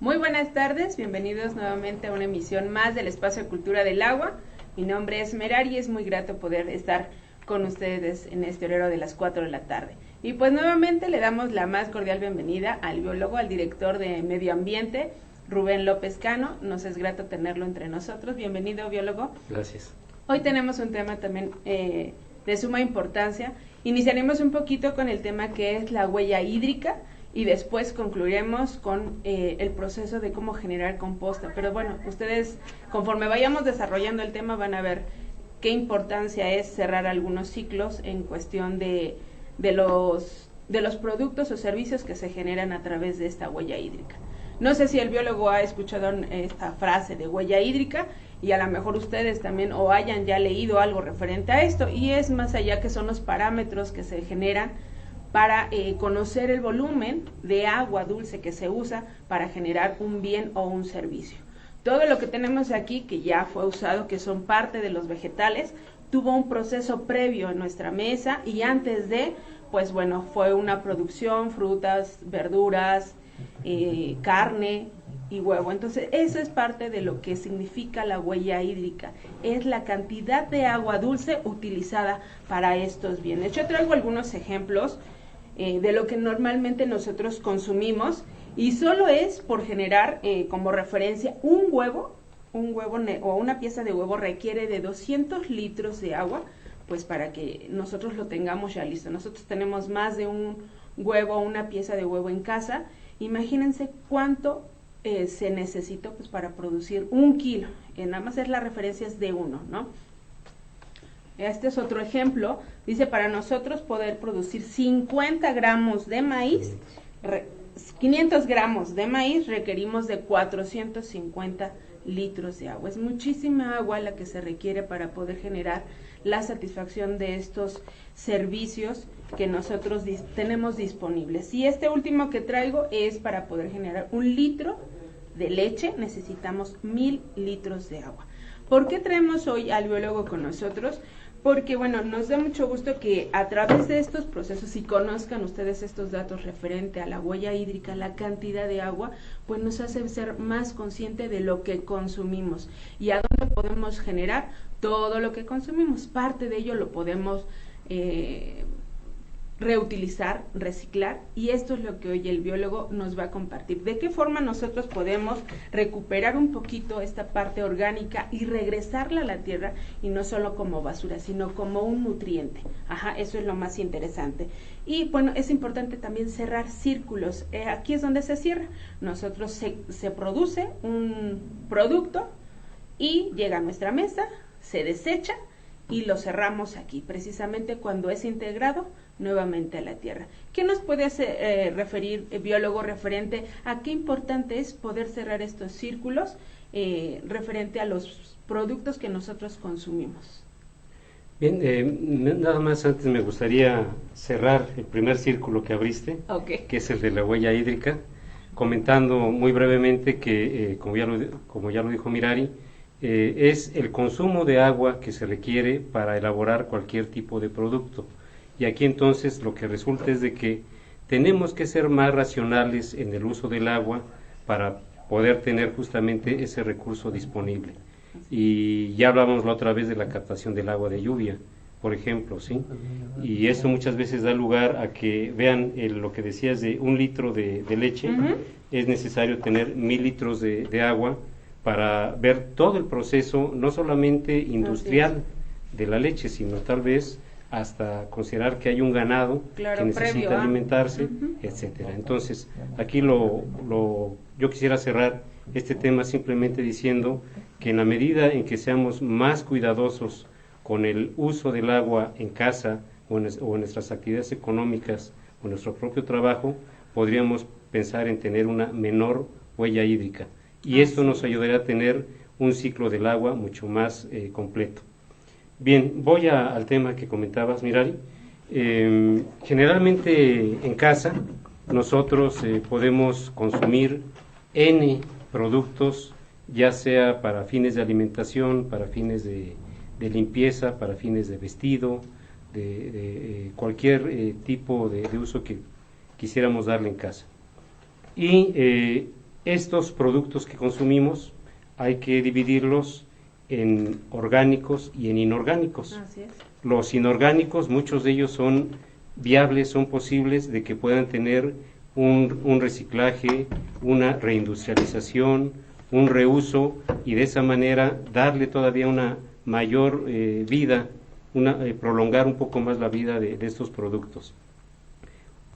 Muy buenas tardes, bienvenidos nuevamente a una emisión más del Espacio de Cultura del Agua. Mi nombre es Merari y es muy grato poder estar con ustedes en este horario de las 4 de la tarde. Y pues nuevamente le damos la más cordial bienvenida al biólogo, al director de Medio Ambiente, Rubén López Cano. Nos es grato tenerlo entre nosotros. Bienvenido, biólogo. Gracias. Hoy tenemos un tema también de suma importancia. Iniciaremos un poquito con el tema que es la huella hídrica y después concluiremos con el proceso de cómo generar composta. Pero bueno, ustedes conforme vayamos desarrollando el tema van a ver qué importancia es cerrar algunos ciclos en cuestión de los productos o servicios que se generan a través de esta huella hídrica. No sé si el biólogo ha escuchado esta frase de huella hídrica y a lo mejor ustedes también o hayan ya leído algo referente a esto, y es más allá que son los parámetros que se generan para conocer el volumen de agua dulce que se usa para generar un bien o un servicio. Todo lo que tenemos aquí, que ya fue usado, que son parte de los vegetales, tuvo un proceso previo en nuestra mesa y antes de, pues bueno, fue una producción, frutas, verduras, carne y huevo. Entonces, eso es parte de lo que significa la huella hídrica, es la cantidad de agua dulce utilizada para estos bienes. Yo traigo algunos ejemplos de lo que normalmente nosotros consumimos y solo es por generar como referencia un huevo o una pieza de huevo requiere de 200 litros de agua, pues para que nosotros lo tengamos ya listo. Nosotros tenemos más de un huevo o una pieza de huevo en casa. Imagínense cuánto se necesitó pues para producir 1 kilo, nada más es la referencia es de 1, ¿no? Este es otro ejemplo, dice para nosotros poder producir 50 gramos de maíz, 500 gramos de maíz requerimos de 450 litros de agua. Es muchísima agua la que se requiere para poder generar la satisfacción de estos servicios que nosotros tenemos disponibles. Y este último que traigo es para poder generar 1 litro de leche, necesitamos 1000 litros de agua. ¿Por qué traemos hoy al biólogo con nosotros? Porque, bueno, nos da mucho gusto que a través de estos procesos, y conozcan ustedes estos datos referente a la huella hídrica, la cantidad de agua, pues nos hace ser más consciente de lo que consumimos y a dónde podemos generar todo lo que consumimos. Parte de ello lo podemos reutilizar, reciclar, y esto es lo que hoy el biólogo nos va a compartir. ¿De qué forma nosotros podemos recuperar un poquito esta parte orgánica y regresarla a la tierra, y no solo como basura, sino como un nutriente? Eso es lo más interesante. Y bueno, es importante también cerrar círculos. Aquí es donde se cierra. Nosotros se produce un producto y llega a nuestra mesa, se desecha y lo cerramos aquí, precisamente cuando es integrado nuevamente a la tierra. ¿Qué nos puede referir, biólogo, referente a qué importante es poder cerrar estos círculos referente a los productos que nosotros consumimos? Bien, nada más antes me gustaría cerrar el primer círculo que abriste, que es el de la huella hídrica, comentando muy brevemente que, como ya lo dijo Merari, es el consumo de agua que se requiere para elaborar cualquier tipo de producto. Y aquí entonces lo que resulta es de que tenemos que ser más racionales en el uso del agua para poder tener justamente ese recurso disponible. Y ya hablábamos la otra vez de la captación del agua de lluvia, por ejemplo, ¿sí? Y eso muchas veces da lugar a que vean lo que decías de 1 litro de leche, es necesario tener 1000 litros de agua para ver todo el proceso, no solamente industrial de la leche, sino tal vez hasta considerar que hay un ganado que necesita alimentarse, etcétera. Entonces, aquí yo quisiera cerrar este tema simplemente diciendo que en la medida en que seamos más cuidadosos con el uso del agua en casa o en nuestras actividades económicas o en nuestro propio trabajo, podríamos pensar en tener una menor huella hídrica. Y esto nos ayudaría a tener un ciclo del agua mucho más completo. Bien, voy al tema que comentabas, Merari. Generalmente en casa nosotros podemos consumir N productos, ya sea para fines de alimentación, para fines de limpieza, para fines de vestido, de cualquier tipo de uso que quisiéramos darle en casa. Y estos productos que consumimos hay que dividirlos en orgánicos y en inorgánicos. Así es. Los inorgánicos, muchos de ellos son viables, son posibles de que puedan tener un reciclaje, una reindustrialización, un reuso, y de esa manera darle todavía una mayor vida, prolongar un poco más la vida de estos productos.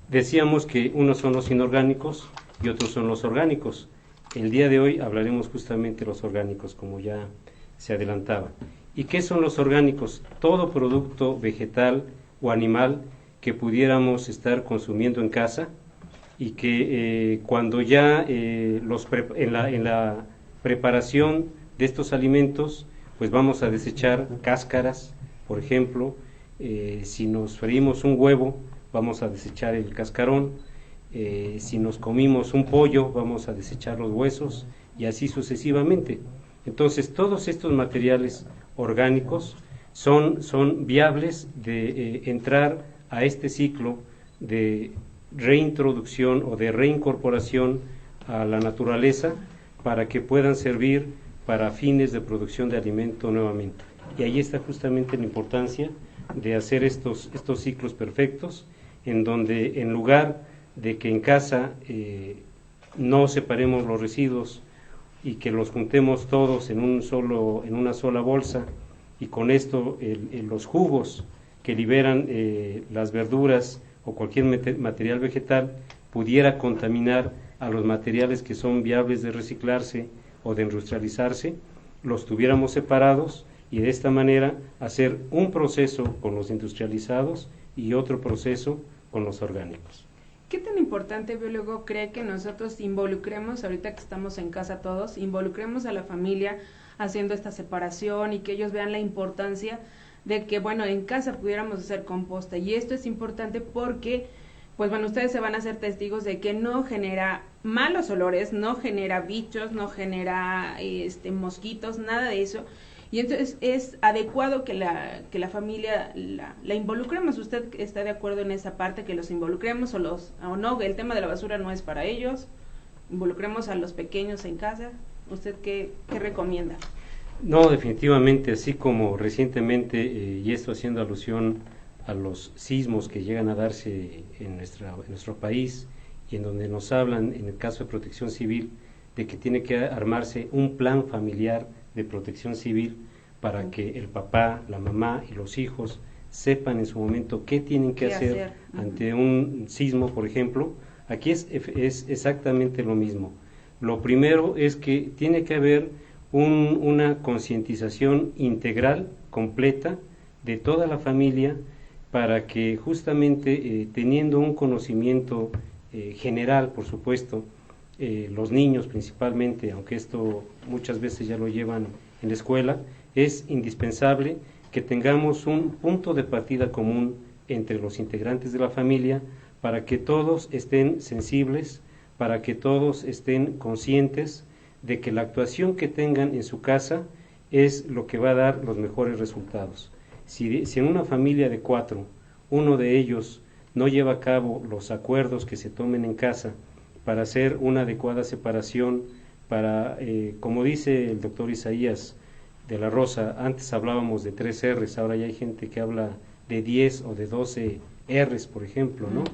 Decíamos que unos son los inorgánicos y otros son los orgánicos. El día de hoy hablaremos justamente de los orgánicos, como ya se adelantaba. ¿Y qué son los orgánicos? Todo producto vegetal o animal que pudiéramos estar consumiendo en casa y que cuando ya en la preparación de estos alimentos, pues vamos a desechar cáscaras, por ejemplo, si nos freímos un huevo, vamos a desechar el cascarón, si nos comimos un pollo, vamos a desechar los huesos, y así sucesivamente. Entonces, todos estos materiales orgánicos son viables de entrar a este ciclo de reintroducción o de reincorporación a la naturaleza para que puedan servir para fines de producción de alimento nuevamente. Y ahí está justamente la importancia de hacer estos ciclos perfectos, en donde en lugar de que en casa no separemos los residuos y que los juntemos todos en una sola bolsa, y con esto los jugos que liberan las verduras o cualquier material vegetal pudiera contaminar a los materiales que son viables de reciclarse o de industrializarse, los tuviéramos separados y de esta manera hacer un proceso con los industrializados y otro proceso con los orgánicos. ¿Qué tan importante, biólogo, cree que nosotros involucremos, ahorita que estamos en casa todos, involucremos a la familia haciendo esta separación y que ellos vean la importancia de que, bueno, en casa pudiéramos hacer composta? Y esto es importante porque, pues bueno, ustedes se van a hacer testigos de que no genera malos olores, no genera bichos, no genera mosquitos, nada de eso. Y entonces es adecuado que la familia la involucremos. ¿Usted está de acuerdo en esa parte, que los involucremos o no? El tema de la basura no es para ellos. Involucremos a los pequeños en casa. ¿Usted qué recomienda? No, definitivamente, así como recientemente, y esto haciendo alusión a los sismos que llegan a darse en nuestro país, y en donde nos hablan, en el caso de Protección Civil, de que tiene que armarse un plan familiar de protección civil para que el papá, la mamá y los hijos sepan en su momento qué tienen que hacer ante un sismo, por ejemplo. Aquí es exactamente lo mismo. Lo primero es que tiene que haber una concientización integral, completa, de toda la familia, para que justamente teniendo un conocimiento general, por supuesto, los niños principalmente, aunque esto muchas veces ya lo llevan en la escuela, es indispensable que tengamos un punto de partida común entre los integrantes de la familia para que todos estén sensibles, para que todos estén conscientes de que la actuación que tengan en su casa es lo que va a dar los mejores resultados. Si en una familia de 4, uno de ellos no lleva a cabo los acuerdos que se tomen en casa para hacer una adecuada separación, para, como dice el doctor Isaías de la Rosa, antes hablábamos de 3 R's, ahora ya hay gente que habla de 10 o de 12 R's, por ejemplo, ¿no?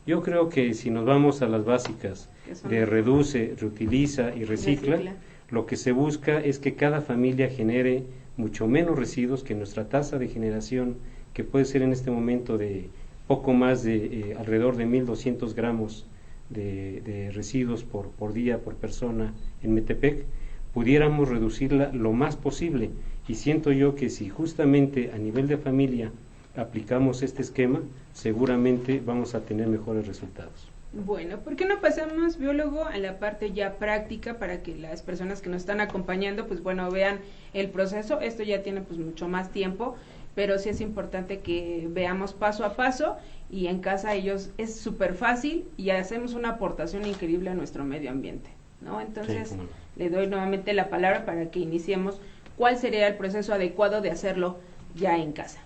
Yo creo que si nos vamos a las básicas de reduce, reutiliza y recicla, lo que se busca es que cada familia genere mucho menos residuos, que nuestra tasa de generación, que puede ser en este momento de poco más de alrededor de 1.200 gramos de residuos por día, por persona en Metepec, pudiéramos reducirla lo más posible. Y siento yo que si justamente a nivel de familia aplicamos este esquema, seguramente vamos a tener mejores resultados. Bueno, ¿por qué no pasamos, biólogo, a la parte ya práctica para que las personas que nos están acompañando, pues bueno, vean el proceso? Esto ya tiene pues mucho más tiempo, pero sí es importante que veamos paso a paso, y en casa ellos es súper fácil y hacemos una aportación increíble a nuestro medio ambiente, ¿no? Entonces, sí, le doy nuevamente la palabra para que iniciemos. ¿Cuál sería el proceso adecuado de hacerlo ya en casa?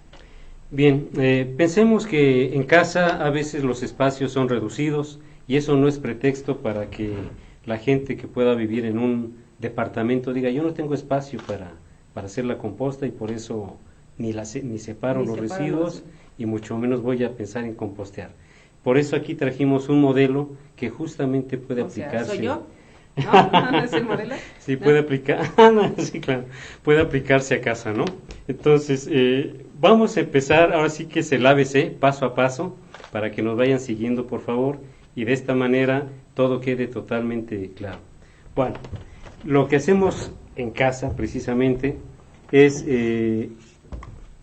Bien, pensemos que en casa a veces los espacios son reducidos y eso no es pretexto para que la gente que pueda vivir en un departamento diga, yo no tengo espacio para hacer la composta y por eso ni separo los residuos y mucho menos voy a pensar en compostear. Por eso aquí trajimos un modelo que justamente puede aplicarse. ¿Soy yo? ¿No es el modelo? Sí, ¿no? Puede aplicar, sí, claro, puede aplicarse a casa, ¿no? Entonces, vamos a empezar, ahora sí que es el ABC, paso a paso, para que nos vayan siguiendo, por favor, y de esta manera todo quede totalmente claro. Bueno, lo que hacemos en casa, precisamente, es en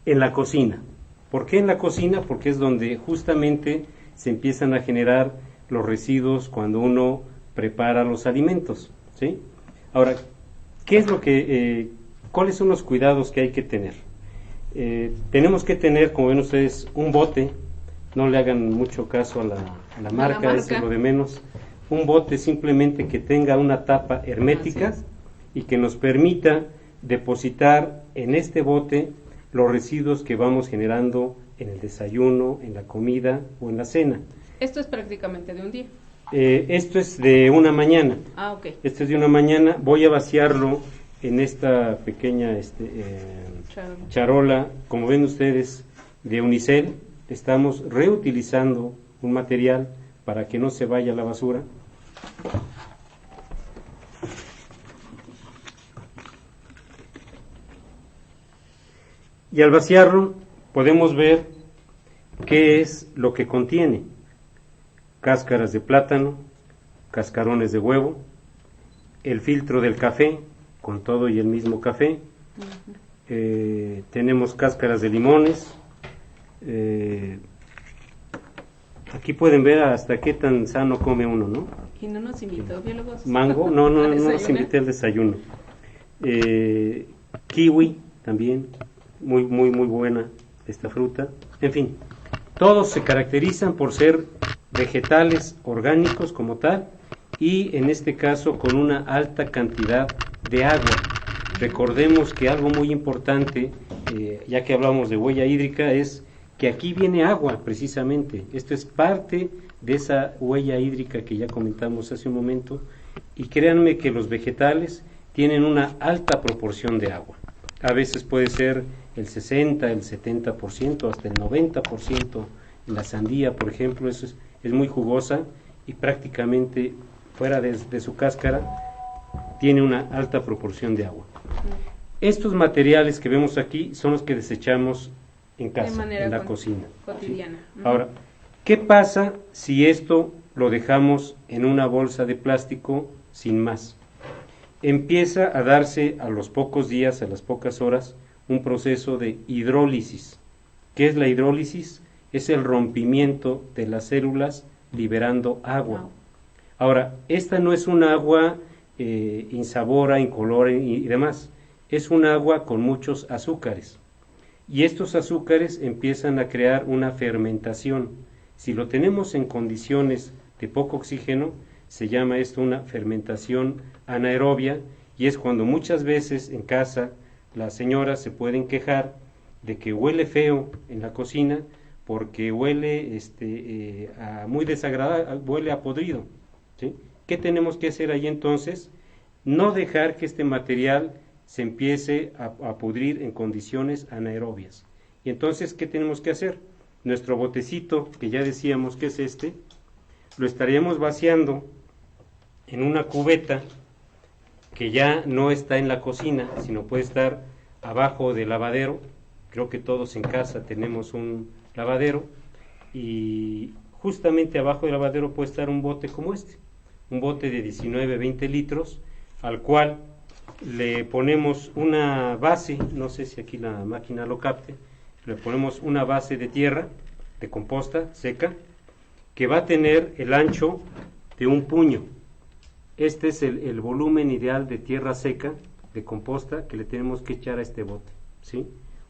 la cocina. ¿Por qué en la cocina? Porque es donde justamente se empiezan a generar los residuos cuando uno prepara los alimentos, ¿sí? Ahora, ¿qué es cuáles son los cuidados que hay que tener? Tenemos que tener, como ven ustedes, un bote, no le hagan mucho caso a la marca, es lo de menos, un bote simplemente que tenga una tapa hermética y que nos permita depositar en este bote los residuos que vamos generando en el desayuno, en la comida o en la cena. Esto es prácticamente de un día. Esto es de una mañana. Ok. Esto es de una mañana. Voy a vaciarlo en esta pequeña charola, como ven ustedes, de unicel. Estamos reutilizando un material para que no se vaya a la basura. Y al vaciarlo podemos ver qué es lo que contiene. Cáscaras de plátano, cascarones de huevo, el filtro del café, con todo y el mismo café. Tenemos cáscaras de limones. Aquí pueden ver hasta qué tan sano come uno, ¿no? Y no nos invitó, biólogos. Mango, no nos invité al desayuno. Kiwi también, muy buena esta fruta. En fin, todos se caracterizan por ser vegetales orgánicos como tal y en este caso con una alta cantidad de agua. Recordemos que algo muy importante, ya que hablamos de huella hídrica, es que aquí viene agua precisamente. Esto es parte de esa huella hídrica que ya comentamos hace un momento y créanme que los vegetales tienen una alta proporción de agua. A veces puede ser el 60, el 70%, hasta el 90%. En la sandía, por ejemplo, eso es muy jugosa y prácticamente fuera de su cáscara tiene una alta proporción de agua. Estos materiales que vemos aquí son los que desechamos en casa, en la cocina. Cotidiana. ¿Sí? Ahora, ¿qué pasa si esto lo dejamos en una bolsa de plástico sin más? Empieza a darse a los pocos días, a las pocas horas, un proceso de hidrólisis. ¿Qué es la hidrólisis? Es el rompimiento de las células liberando agua. Ahora, esta no es un agua insabora, incolora y demás. Es un agua con muchos azúcares. Y estos azúcares empiezan a crear una fermentación. Si lo tenemos en condiciones de poco oxígeno, se llama esto una fermentación anaerobia, y es cuando muchas veces en casa las señoras se pueden quejar de que huele feo en la cocina porque huele muy desagradable, huele a podrido, ¿sí? ¿Qué tenemos que hacer ahí entonces? No dejar que este material se empiece a pudrir en condiciones anaerobias. Y entonces, ¿qué tenemos que hacer? Nuestro botecito, que ya decíamos que es lo estaríamos vaciando en una cubeta que ya no está en la cocina, sino puede estar abajo del lavadero. Creo que todos en casa tenemos un lavadero y justamente abajo del lavadero puede estar un bote como un bote de 19-20 litros, al cual le ponemos una base, no sé si aquí la máquina lo capte, le ponemos una base de tierra, de composta seca, que va a tener el ancho de un puño. Este es el volumen ideal de tierra seca, de composta, que le tenemos que echar a este bote, ¿sí?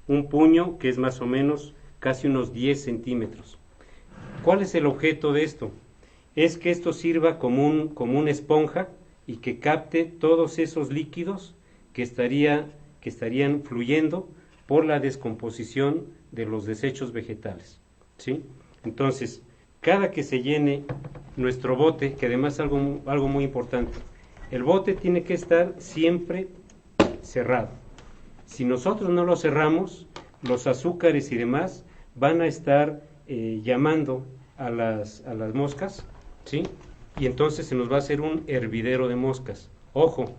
Un puño que es más o menos casi unos 10 centímetros. ¿Cuál es el objeto de esto? Es que esto sirva como una esponja y que capte todos esos líquidos que estarían fluyendo por la descomposición de los desechos vegetales, ¿sí? Entonces, cada que se llene nuestro bote, que además es algo muy importante, el bote tiene que estar siempre cerrado. Si nosotros no lo cerramos, los azúcares y demás van a estar llamando a las moscas, ¿sí? Y entonces se nos va a hacer un hervidero de moscas. Ojo,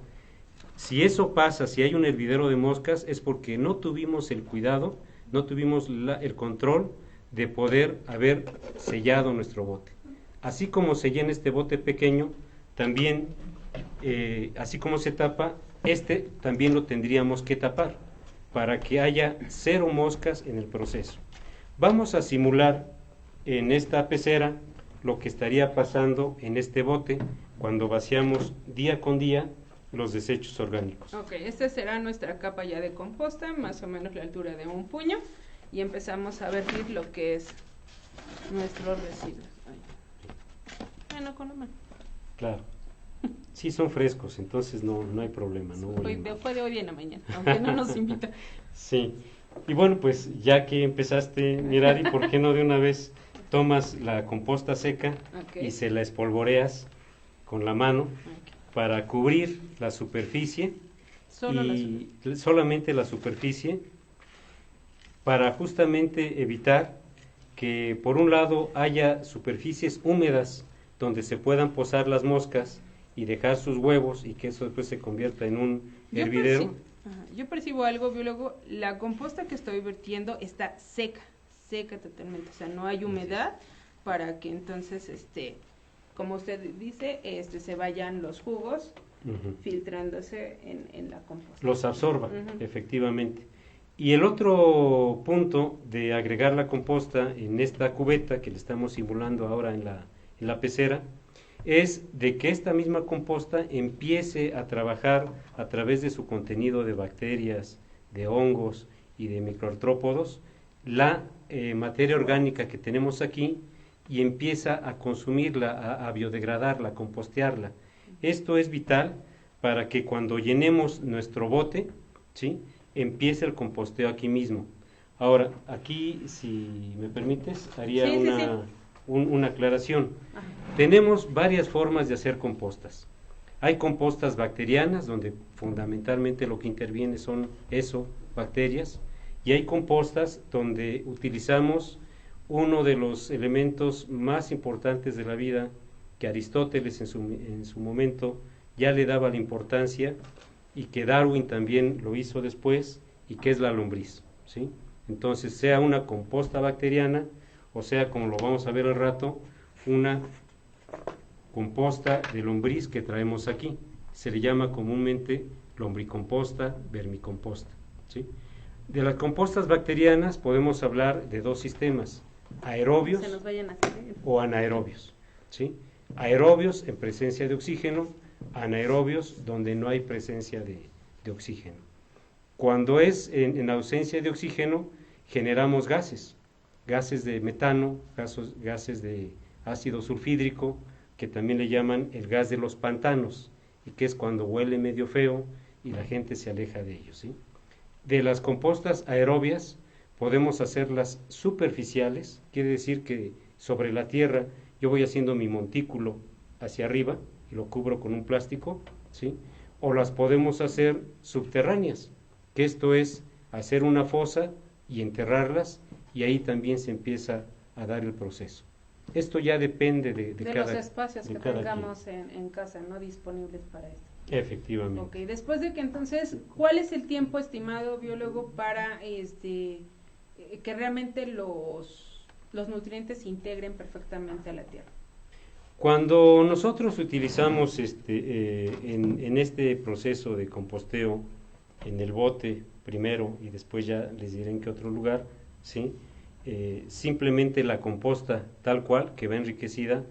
si eso pasa, si hay un hervidero de moscas, es porque no tuvimos el cuidado, no tuvimos el control de poder haber sellado nuestro bote. Así como se llena este bote pequeño, también, así como se tapa, también lo tendríamos que tapar para que haya 0 moscas en el proceso. Vamos a simular en esta pecera lo que estaría pasando en este bote cuando vaciamos día con día los desechos orgánicos. Ok, esta será nuestra capa ya de composta, más o menos la altura de un puño, y empezamos a vertir lo que es nuestros residuos. Bueno, con la mano. Claro. Sí, son frescos, entonces no hay problema. No fue de hoy en la mañana, aunque no nos invita. Sí. Y bueno, pues ya que empezaste, Mirari, ¿por qué no de una vez tomas la composta seca y se la espolvoreas con la mano para cubrir la superficie? Solamente la superficie, para justamente evitar que por un lado haya superficies húmedas donde se puedan posar las moscas y dejar sus huevos y que eso después se convierta en un hervidero. Yo percibo algo, biólogo, la composta que estoy vertiendo está seca totalmente, o sea, no hay humedad para que entonces, como usted dice, se vayan los jugos filtrándose en la composta. Los absorba, efectivamente. Y el otro punto de agregar la composta en esta cubeta que le estamos simulando ahora en la pecera, es de que esta misma composta empiece a trabajar a través de su contenido de bacterias, de hongos y de microartrópodos, la materia orgánica que tenemos aquí y empieza a consumirla, a biodegradarla, a compostearla. Esto es vital para que cuando llenemos nuestro bote, ¿sí?, empiece el composteo aquí mismo. Ahora, aquí, si me permites, haría una aclaración. Tenemos varias formas de hacer compostas. Hay compostas bacterianas, donde fundamentalmente lo que interviene son bacterias, y hay compostas donde utilizamos uno de los elementos más importantes de la vida, que Aristóteles en su momento ya le daba la importancia, y que Darwin también lo hizo después, y que es la lombriz, ¿sí? Entonces, sea una composta bacteriana, o sea, como lo vamos a ver al rato, una composta de lombriz que traemos aquí. Se le llama comúnmente lombricomposta, vermicomposta, ¿sí? De las compostas bacterianas podemos hablar de 2 sistemas, aerobios o anaerobios, ¿sí? Aerobios en presencia de oxígeno, anaerobios donde no hay presencia de oxígeno. Cuando es en ausencia de oxígeno, generamos gases de metano, gases de ácido sulfídrico, que también le llaman el gas de los pantanos, y que es cuando huele medio feo y la gente se aleja de ellos, ¿sí? De las compostas aerobias podemos hacerlas superficiales, quiere decir que sobre la tierra yo voy haciendo mi montículo hacia arriba y lo cubro con un plástico, ¿sí? O las podemos hacer subterráneas, que esto es hacer una fosa y enterrarlas, y ahí también se empieza a dar el proceso. Esto ya depende de los espacios que tengamos en casa, ¿no?, disponibles para esto. Efectivamente. Ok, después de que entonces, ¿cuál es el tiempo estimado, biólogo, para que realmente los nutrientes se integren perfectamente a la tierra? Cuando nosotros utilizamos en este proceso de composteo, en el bote primero y después ya les diré en qué otro lugar, ¿sí?, simplemente la composta tal cual, que va enriquecida,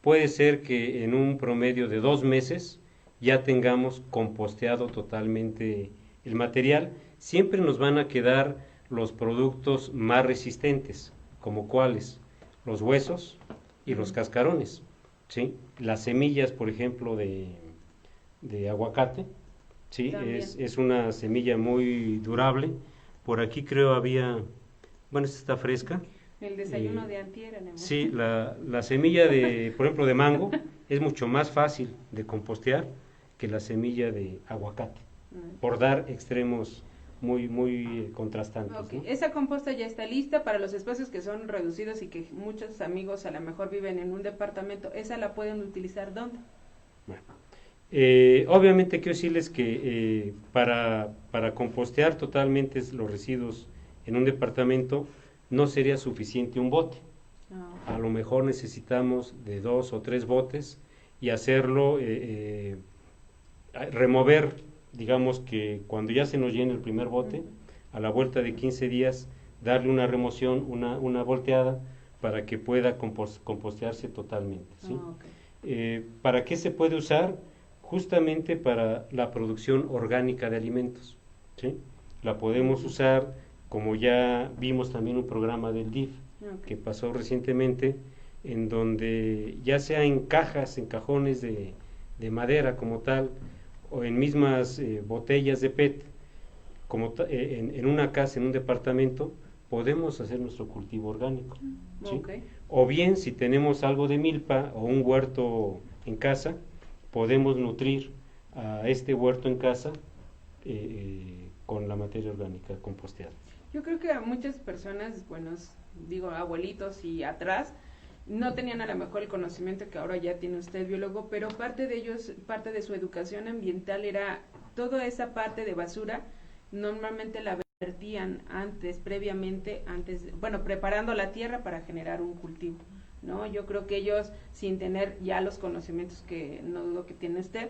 puede ser que en un promedio de 2 meses ya tengamos composteado totalmente el material. Siempre nos van a quedar los productos más resistentes, como cuáles, los huesos y los cascarones, ¿sí? Las semillas, por ejemplo, de aguacate, ¿sí? Es una semilla muy durable. Por aquí creo había, bueno, esta está fresca, El desayuno de antier. Sí, la semilla de, por ejemplo, de mango es mucho más fácil de compostear que la semilla de aguacate, por dar extremos muy contrastantes. Okay. ¿No? Esa composta ya está lista para los espacios que son reducidos y que muchos amigos a lo mejor viven en un departamento. ¿Esa la pueden utilizar dónde? Bueno, obviamente quiero decirles que para compostear totalmente los residuos en un departamento no sería suficiente un bote. A lo mejor necesitamos de 2 o 3 botes y hacerlo, remover, digamos que cuando ya se nos llene el primer bote, a la vuelta de 15 días, darle una remoción, una volteada, para que pueda compostearse totalmente. ¿Sí? ¿Para qué se puede usar? Justamente para la producción orgánica de alimentos. ¿Sí? La podemos usar, como ya vimos también un programa del DIF, que pasó recientemente, en donde ya sea en cajas, en cajones de madera como tal, o en mismas botellas de PET, como en una casa, en un departamento, podemos hacer nuestro cultivo orgánico. ¿Sí? O bien, si tenemos algo de milpa o un huerto en casa, podemos nutrir a este huerto en casa con la materia orgánica composteada. Yo creo que a muchas personas, abuelitos y atrás, no tenían a lo mejor el conocimiento que ahora ya tiene usted, biólogo, pero parte de ellos, parte de su educación ambiental era toda esa parte de basura, normalmente la vertían previamente, preparando la tierra para generar un cultivo, ¿no? Yo creo que ellos, sin tener ya los conocimientos que no dudo que tiene usted,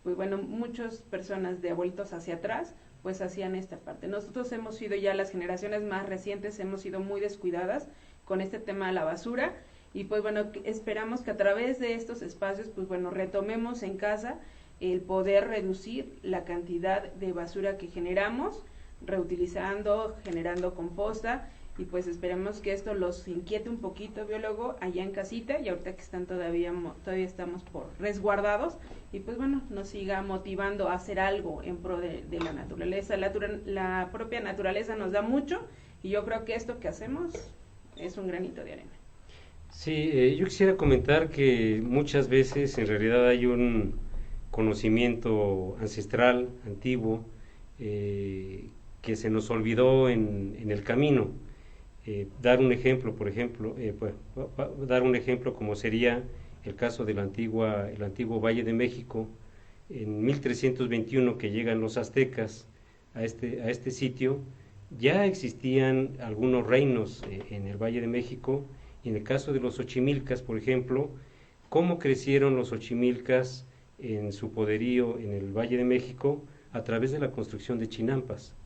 pues muchas personas de abuelitos hacia atrás, pues hacían esta parte. Nosotros hemos sido ya, las generaciones más recientes, hemos sido muy descuidadas con este tema de la basura, y pues esperamos que a través de estos espacios, retomemos en casa el poder reducir la cantidad de basura que generamos, reutilizando, generando composta, y pues esperemos que esto los inquiete un poquito, biólogo, allá en casita, y ahorita que están todavía estamos por resguardados, y pues nos siga motivando a hacer algo en pro de la naturaleza. La propia naturaleza nos da mucho, y yo creo que esto que hacemos es un granito de arena. Sí, yo quisiera comentar que muchas veces en realidad hay un conocimiento ancestral, antiguo, que se nos olvidó en el camino. Dar un ejemplo, dar un ejemplo como sería el caso del antiguo Valle de México. En 1321, que llegan los aztecas a este sitio, ya existían algunos reinos en el Valle de México. Y en el caso de los Xochimilcas, por ejemplo, cómo crecieron los Xochimilcas en su poderío en el Valle de México a través de la construcción de chinampas.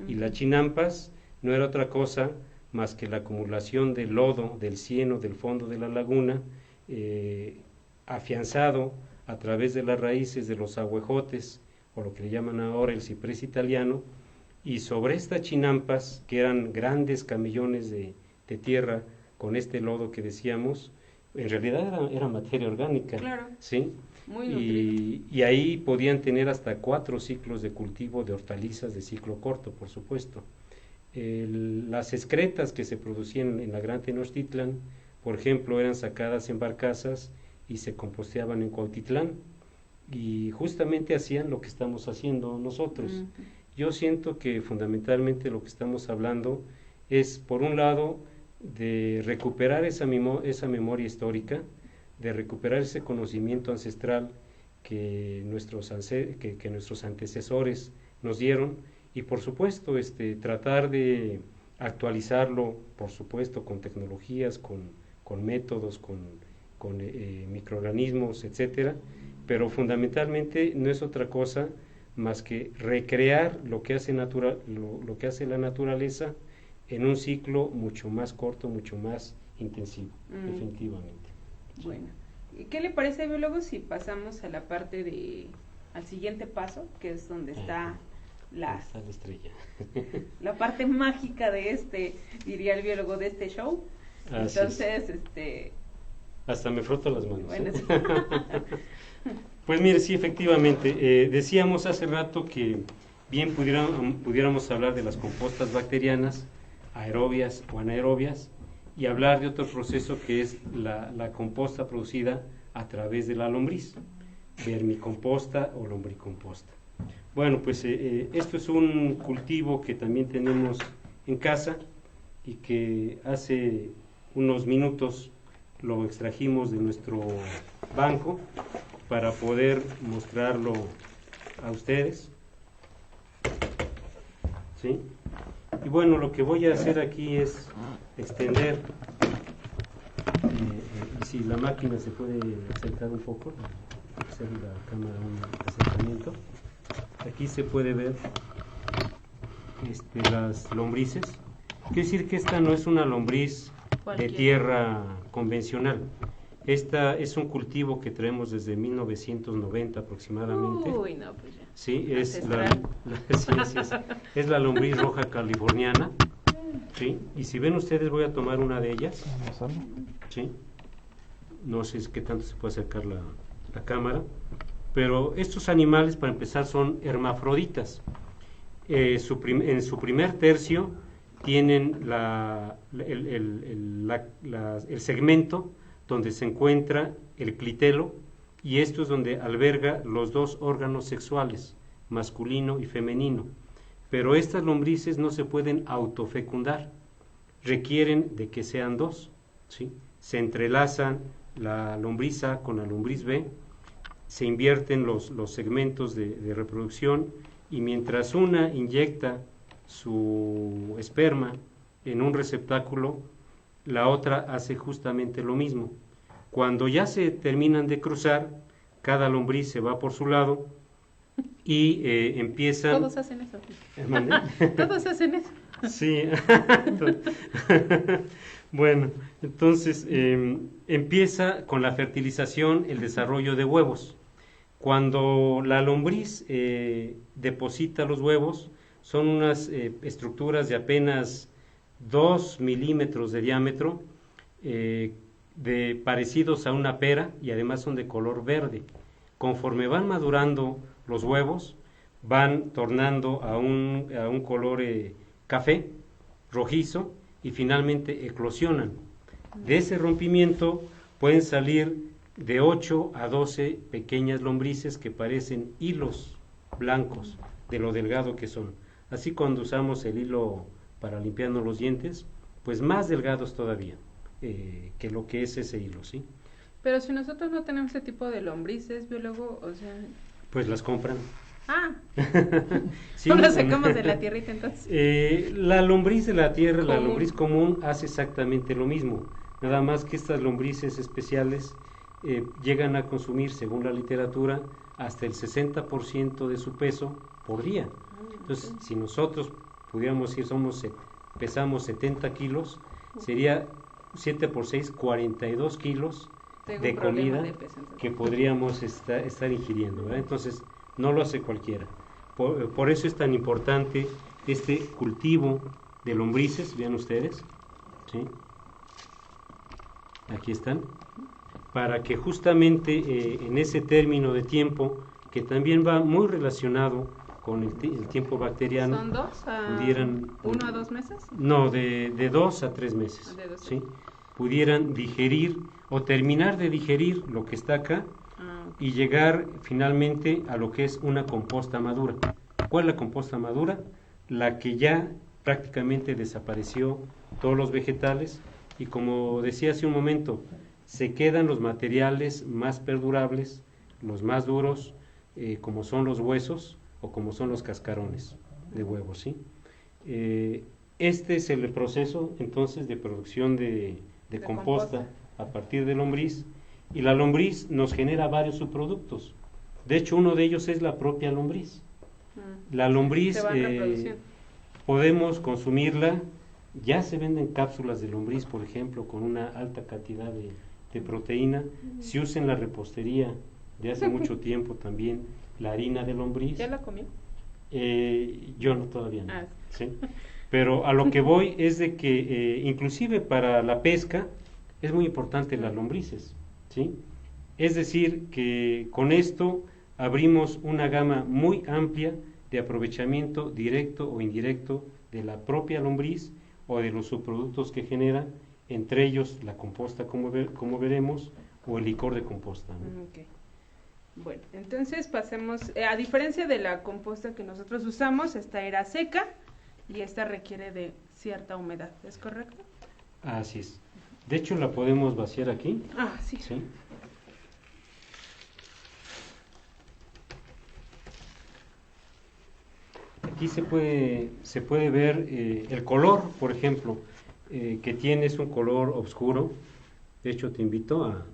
Y las chinampas no era otra cosa más que la acumulación del lodo, del cieno, del fondo de la laguna, afianzado a través de las raíces de los ahuejotes, o lo que le llaman ahora el ciprés italiano, y sobre estas chinampas, que eran grandes camellones de tierra, con este lodo que decíamos, en realidad era materia orgánica. Claro. ¿Sí? Muy nutrido. Y ahí podían tener hasta 4 ciclos de cultivo de hortalizas de ciclo corto, por supuesto. Las excretas que se producían en la Gran Tenochtitlan, por ejemplo, eran sacadas en barcazas y se composteaban en Cuautitlán, y justamente hacían lo que estamos haciendo nosotros. Yo siento que fundamentalmente lo que estamos hablando es, por un lado, de recuperar esa memoria histórica, de recuperar ese conocimiento ancestral que nuestros antecesores nos dieron, y por supuesto tratar de actualizarlo, por supuesto, con tecnologías, con métodos, con microorganismos, etcétera, pero fundamentalmente no es otra cosa más que recrear lo que hace la naturaleza en un ciclo mucho más corto, mucho más intensivo, definitivamente. Bueno, ¿qué le parece, biólogo, si pasamos a la parte al siguiente paso, que es donde está la estrella? La parte mágica de diría el biólogo, de este show. Entonces, hasta me froto las manos. Bueno, sí. Pues mire, sí, efectivamente, decíamos hace rato que bien pudiéramos hablar de las compostas bacterianas, aerobias o anaerobias, y hablar de otro proceso que es la composta producida a través de la lombriz, vermicomposta o lombricomposta. Bueno, pues esto es un cultivo que también tenemos en casa y que hace unos minutos lo extrajimos de nuestro banco para poder mostrarlo a ustedes. ¿Sí? Y bueno, lo que voy a hacer aquí es extender, si la máquina se puede acercar un poco, hacer la cámara un acercamiento. Aquí se puede ver las lombrices. Quiere decir que esta no es una lombriz de tierra convencional. Esta es un cultivo que traemos desde 1990 aproximadamente. Uy, no, pues ya. Sí, es es la lombriz roja californiana. Sí, y si ven ustedes, voy a tomar una de ellas. Sí, no sé qué tanto se puede acercar la cámara, pero estos animales, para empezar, son hermafroditas. En su primer tercio tienen el segmento donde se encuentra el clitelo, y esto es donde alberga los dos órganos sexuales, masculino y femenino. Pero estas lombrices no se pueden autofecundar, requieren de que sean dos, ¿sí? Se entrelazan la lombriz A con la lombriz B, se invierten los segmentos de reproducción, y mientras una inyecta su esperma en un receptáculo, la otra hace justamente lo mismo. Cuando ya se terminan de cruzar, cada lombriz se va por su lado y empiezan... Todos hacen eso. Todos hacen eso. Sí. Bueno, entonces empieza con la fertilización el desarrollo de huevos. Cuando la lombriz deposita los huevos, son unas estructuras de apenas 2 milímetros de diámetro, parecidos a una pera, y además son de color verde. Conforme van madurando los huevos, van tornando a un color café, rojizo, y finalmente eclosionan. De ese rompimiento pueden salir de 8 a 12 pequeñas lombrices que parecen hilos blancos de lo delgado que son. Así, cuando usamos el hilo para limpiarnos los dientes, pues más delgados todavía que lo que es ese hilo, ¿sí? Pero si nosotros no tenemos ese tipo de lombrices, biólogo, o sea... Pues las compran. Ah, sí, ¿cómo sacamos de la tierrita entonces? La lombriz de la tierra, la lombriz común, hace exactamente lo mismo, nada más que estas lombrices especiales llegan a consumir, según la literatura, hasta el 60% de su peso por día. Entonces, si nosotros pudiéramos decir, pesamos 70 kilos, sería 7 por 6, 42 kilos de comida que podríamos estar ingiriendo, ¿verdad? Entonces, no lo hace cualquiera. Por eso es tan importante este cultivo de lombrices, vean ustedes, ¿sí? Aquí están, para que justamente en ese término de tiempo, que también va muy relacionado con el tiempo bacteriano. ¿Son 2 a 1 a 2 meses? No, de 2 a 3 meses, ¿sí? Pudieran digerir o terminar de digerir lo que está acá, y llegar finalmente a lo que es una composta madura. ¿Cuál es la composta madura? La que ya prácticamente desapareció todos los vegetales, y como decía hace un momento, se quedan los materiales más perdurables, los más duros, como son los huesos o como son los cascarones de huevos, ¿sí? Este es el proceso entonces de producción de composta a partir de lombriz. Y la lombriz nos genera varios subproductos. De hecho, uno de ellos es la propia lombriz. La lombriz podemos consumirla. Ya se venden cápsulas de lombriz, por ejemplo, con una alta cantidad de proteína. Se usa en la repostería de hace mucho tiempo también la harina de lombriz. ¿Ya la comió? Yo no, todavía no. ¿Sí? Pero a lo que voy es de que inclusive para la pesca es muy importante las lombrices, ¿sí? Es decir, que con esto abrimos una gama muy amplia de aprovechamiento directo o indirecto de la propia lombriz o de los subproductos que genera entre ellos la composta como veremos, o el licor de composta, ¿no? Okay. Bueno, entonces pasemos, a diferencia de la composta que nosotros usamos, esta era seca y esta requiere de cierta humedad, ¿es correcto? Así es. De hecho la podemos vaciar aquí. Sí. ¿Sí? Aquí se puede ver el color, por ejemplo, que tiene, es un color oscuro. De hecho te invito a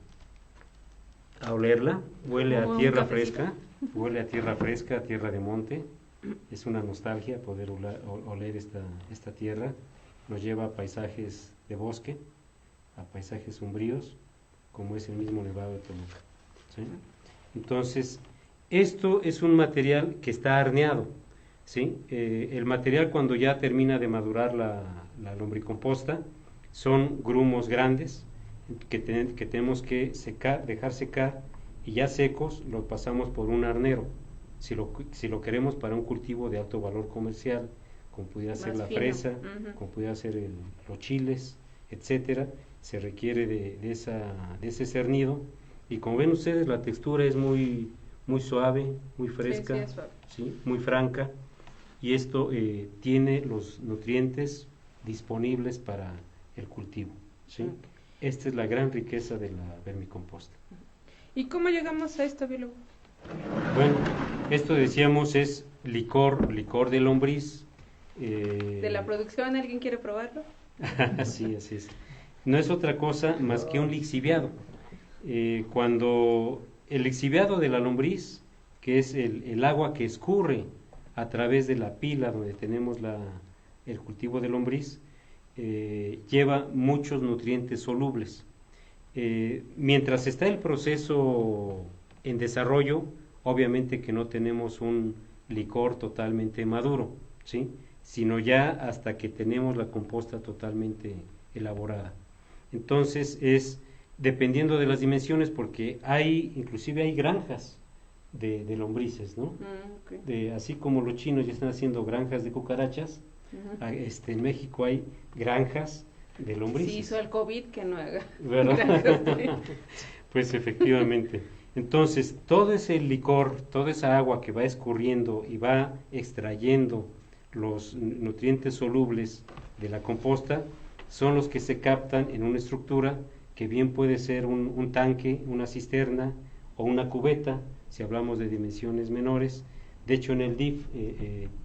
olerla. Huele a tierra fresca, huele a tierra fresca, a tierra de monte. Es una nostalgia poder oler esta tierra. Nos lleva a paisajes de bosque, a paisajes umbríos, como es el mismo Nevado de Toluca, ¿sí? Entonces, esto es un material que está horneado, ¿sí? El material, cuando ya termina de madurar la lombricomposta, son grumos grandes que tenemos que dejar secar, y ya secos los pasamos por un hornero, si lo queremos para un cultivo de alto valor comercial, como pudiera ser la fresa, como pudiera ser los chiles, etcétera. Se requiere de ese cernido, y como ven ustedes, la textura es muy suave, muy fresca, ¿sí? Muy franca, y esto tiene los nutrientes disponibles para el cultivo, ¿sí? Esta es la gran riqueza de la vermicomposta. ¿Y cómo llegamos a esto, biólogo? Bueno, esto decíamos es licor de lombriz. ¿De la producción alguien quiere probarlo? Sí, así es. No es otra cosa más que un lixiviado. Cuando el lixiviado de la lombriz, que es el agua que escurre a través de la pila donde tenemos el cultivo de lombriz, lleva muchos nutrientes solubles. Mientras está el proceso en desarrollo, obviamente que no tenemos un licor totalmente maduro, ¿sí? Sino ya hasta que tenemos la composta totalmente elaborada. Entonces es dependiendo de las dimensiones, porque inclusive hay granjas de lombrices, ¿no? Okay. Así como los chinos ya están haciendo granjas de cucarachas, en México hay granjas de lombrices. Sí, hizo el COVID que no haga. ¿Verdad? Pues efectivamente. Entonces, todo ese licor, toda esa agua que va escurriendo y va extrayendo los nutrientes solubles de la composta, son los que se captan en una estructura que bien puede ser un tanque, una cisterna o una cubeta, si hablamos de dimensiones menores. De hecho, en el DIF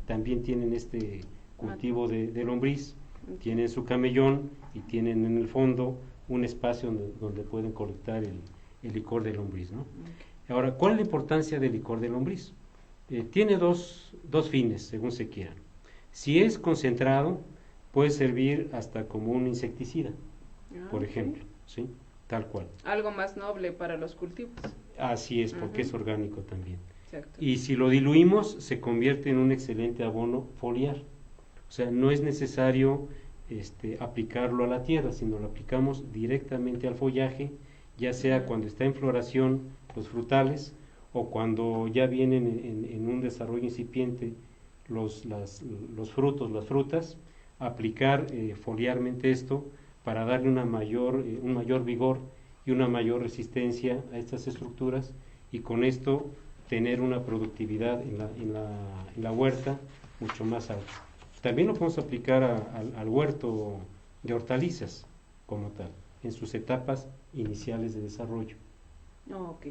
también tienen este cultivo de lombriz, tienen su camellón y tienen en el fondo un espacio donde pueden colectar el licor de lombriz, ¿no? Okay. Ahora, ¿cuál es la importancia del licor de lombriz? Tiene dos fines, según se quiera. Si es concentrado, puede servir hasta como un insecticida, por ejemplo, ¿sí? Tal cual. Algo más noble para los cultivos. Así es, porque es orgánico también. Exacto. Y si lo diluimos, se convierte en un excelente abono foliar. O sea, no es necesario aplicarlo a la tierra, sino lo aplicamos directamente al follaje, ya sea cuando está en floración los frutales, o cuando ya vienen en un desarrollo incipiente los frutos, las frutas, aplicar foliarmente esto para darle un mayor vigor y una mayor resistencia a estas estructuras, y con esto tener una productividad en la huerta mucho más alta. También lo podemos aplicar al huerto de hortalizas como tal, en sus etapas iniciales de desarrollo. Ok,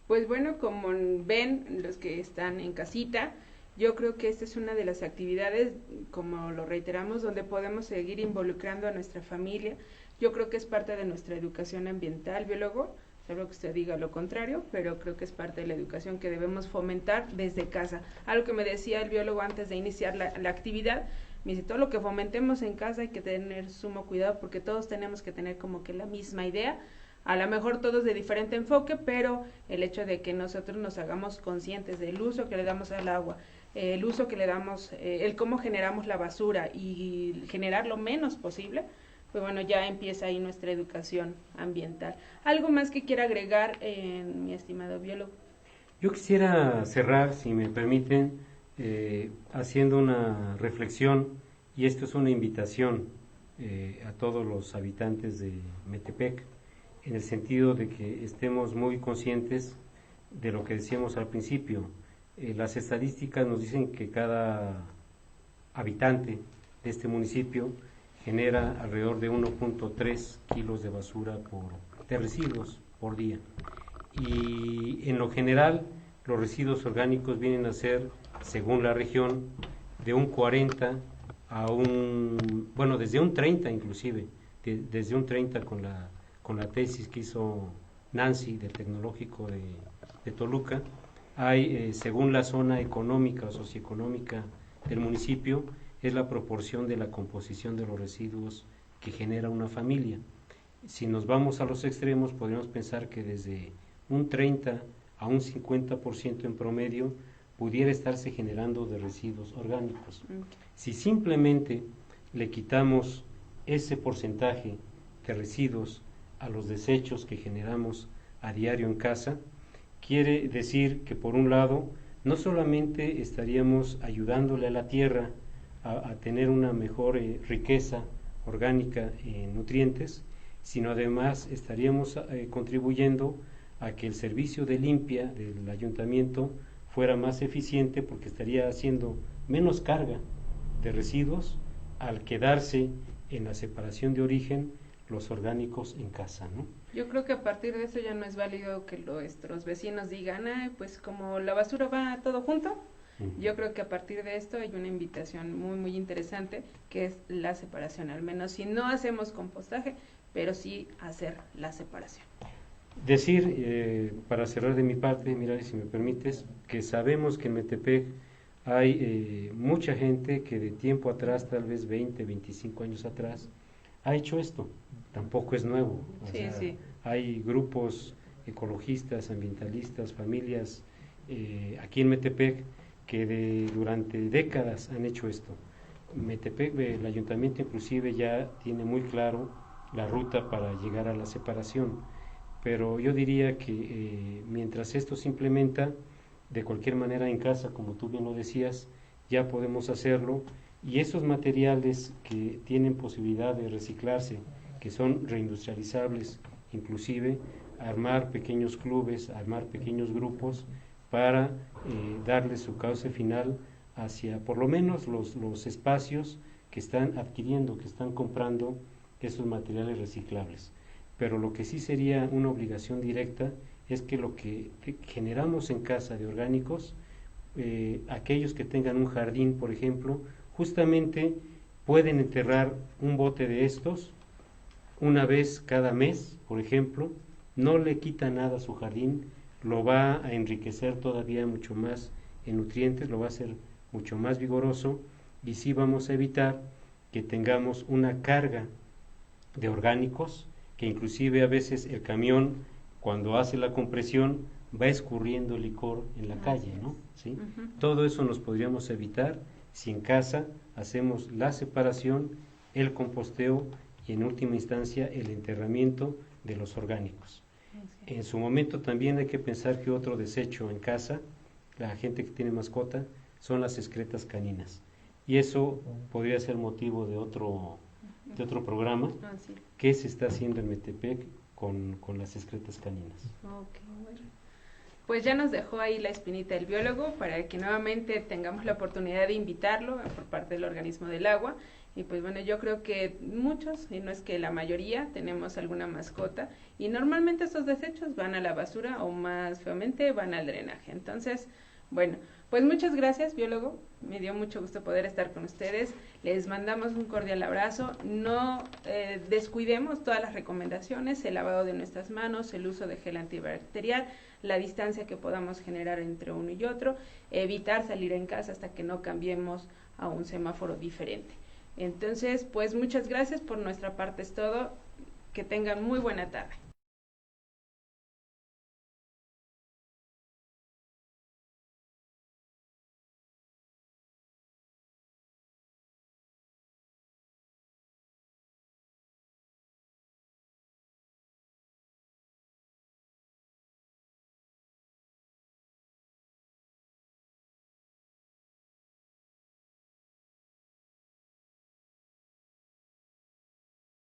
pues bueno, como ven los que están en casita, yo creo que esta es una de las actividades, como lo reiteramos, donde podemos seguir involucrando a nuestra familia. Yo creo que es parte de nuestra educación ambiental, biólogo, salvo que usted diga lo contrario, pero creo que es parte de la educación que debemos fomentar desde casa. Algo que me decía el biólogo antes de iniciar la actividad, me dice, todo lo que fomentemos en casa hay que tener sumo cuidado, porque todos tenemos que tener como que la misma idea, a lo mejor todos de diferente enfoque, pero el hecho de que nosotros nos hagamos conscientes del uso que le damos al agua, el uso que le damos, el cómo generamos la basura y generar lo menos posible, pues bueno, ya empieza ahí nuestra educación ambiental. ¿Algo más que quiera agregar, mi estimado biólogo? Yo quisiera cerrar, si me permiten, haciendo una reflexión, y esto es una invitación a todos los habitantes de Metepec, en el sentido de que estemos muy conscientes de lo que decíamos al principio. Las estadísticas nos dicen que cada habitante de este municipio genera alrededor de 1.3 kilos de basura de residuos por día. Y en lo general, los residuos orgánicos vienen a ser, según la región, de un 40 a desde un 30 inclusive, desde un 30 con la tesis que hizo Nancy del Tecnológico de Toluca. Hay, según la zona económica o socioeconómica del municipio, es la proporción de la composición de los residuos que genera una familia. Si nos vamos a los extremos, podríamos pensar que desde un 30 a un 50% en promedio pudiera estarse generando de residuos orgánicos. Si simplemente le quitamos ese porcentaje de residuos a los desechos que generamos a diario en casa, quiere decir que por un lado no solamente estaríamos ayudándole a la tierra a tener una mejor riqueza orgánica en nutrientes, sino además estaríamos contribuyendo a que el servicio de limpia del ayuntamiento fuera más eficiente, porque estaría haciendo menos carga de residuos al quedarse en la separación de origen los orgánicos en casa, ¿no? Yo creo que a partir de eso ya no es válido que nuestros vecinos digan, pues como la basura va todo junto. Yo creo que a partir de esto hay una invitación muy muy interesante, que es la separación, al menos si no hacemos compostaje, pero sí hacer la separación. Decir, para cerrar de mi parte, mira, si me permites, que sabemos que en Metepec hay mucha gente que de tiempo atrás, tal vez 20, 25 años atrás, ha hecho esto. Tampoco es nuevo. Sí. Hay grupos ecologistas, ambientalistas, familias aquí en Metepec que durante décadas han hecho esto. Metepec, el ayuntamiento inclusive ya tiene muy claro la ruta para llegar a la separación, pero yo diría que mientras esto se implementa, de cualquier manera en casa, como tú bien lo decías, ya podemos hacerlo, y esos materiales que tienen posibilidad de reciclarse, que son reindustrializables, inclusive armar pequeños clubes, armar pequeños grupos para darle su cauce final hacia por lo menos los espacios que están adquiriendo, que están comprando esos materiales reciclables. Pero lo que sí sería una obligación directa es que lo que generamos en casa de orgánicos, aquellos que tengan un jardín, por ejemplo, justamente pueden enterrar un bote de estos una vez cada mes, por ejemplo. No le quita nada a su jardín, lo va a enriquecer todavía mucho más en nutrientes, lo va a hacer mucho más vigoroso, y sí vamos a evitar que tengamos una carga de orgánicos, que inclusive a veces el camión, cuando hace la compresión, va escurriendo licor en la calle, ¿no? ¿Sí? Todo eso nos podríamos evitar si en casa hacemos la separación, el composteo y en última instancia el enterramiento de los orgánicos. En su momento también hay que pensar que otro desecho en casa, la gente que tiene mascota, son las excretas caninas. Y eso podría ser motivo de otro programa que se está haciendo en Metepec con las excretas caninas. Bueno. Pues ya nos dejó ahí la espinita del biólogo para que nuevamente tengamos la oportunidad de invitarlo por parte del organismo del agua. Y pues bueno, yo creo que muchos, y no es que la mayoría, tenemos alguna mascota y normalmente esos desechos van a la basura o más feamente van al drenaje. Entonces, bueno, pues muchas gracias, biólogo. Me dio mucho gusto poder estar con ustedes. Les mandamos un cordial abrazo. No descuidemos todas las recomendaciones, el lavado de nuestras manos, el uso de gel antibacterial, la distancia que podamos generar entre uno y otro, evitar salir en casa hasta que no cambiemos a un semáforo diferente. Entonces, pues muchas gracias, por nuestra parte es todo. Que tengan muy buena tarde.